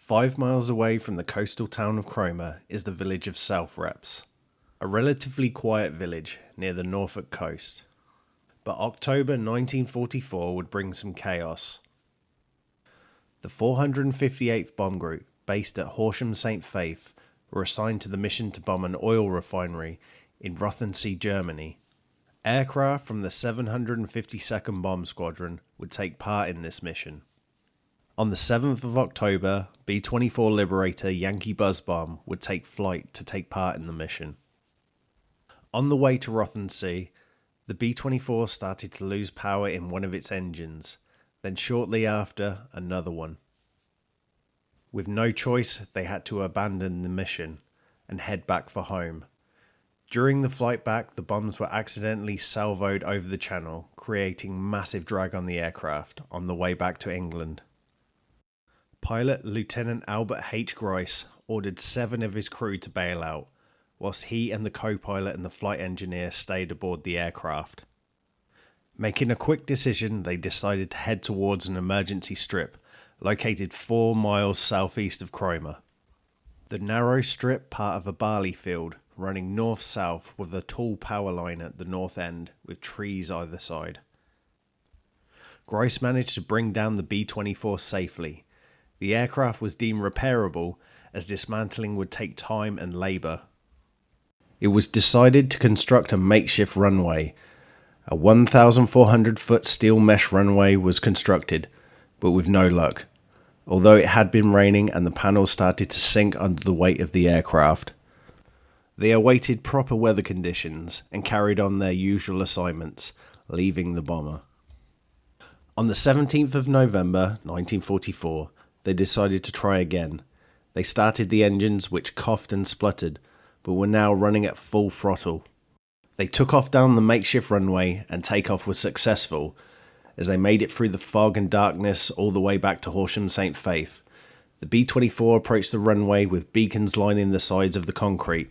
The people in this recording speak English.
5 miles away from the coastal town of Cromer is the village of Southrepps, a relatively quiet village near the Norfolk coast. But October 1944 would bring some chaos. The 458th Bomb Group, based at Horsham St. Faith, were assigned to the mission to bomb an oil refinery in Rothensee, Germany. Aircraft from the 752nd Bomb Squadron would take part in this mission. On the 7th of October, B-24 Liberator Yankee Buzz Bomb would take flight to take part in the mission. On the way to Rothensee, the B-24 started to lose power in one of its engines, then shortly after, another one. With no choice, they had to abandon the mission and head back for home. During the flight back, the bombs were accidentally salvoed over the channel, creating massive drag on the aircraft on the way back to England. Pilot Lieutenant Albert H. Grice ordered 7 of his crew to bail out, whilst he and the co-pilot and the flight engineer stayed aboard the aircraft. Making a quick decision, they decided to head towards an emergency strip located 4 miles southeast of Cromer. The narrow strip, part of a barley field, running north-south with a tall power line at the north end with trees either side. Grice managed to bring down the B-24 safely. The aircraft was deemed repairable as dismantling would take time and labour. It was decided to construct a makeshift runway. A 1,400-foot steel mesh runway was constructed, but with no luck, although it had been raining and the panels started to sink under the weight of the aircraft. They awaited proper weather conditions and carried on their usual assignments, leaving the bomber. On the 17th of November 1944, they decided to try again. They started the engines, which coughed and spluttered, but were now running at full throttle. They took off down the makeshift runway and takeoff was successful as they made it through the fog and darkness all the way back to Horsham St. Faith. The B-24 approached the runway with beacons lining the sides of the concrete.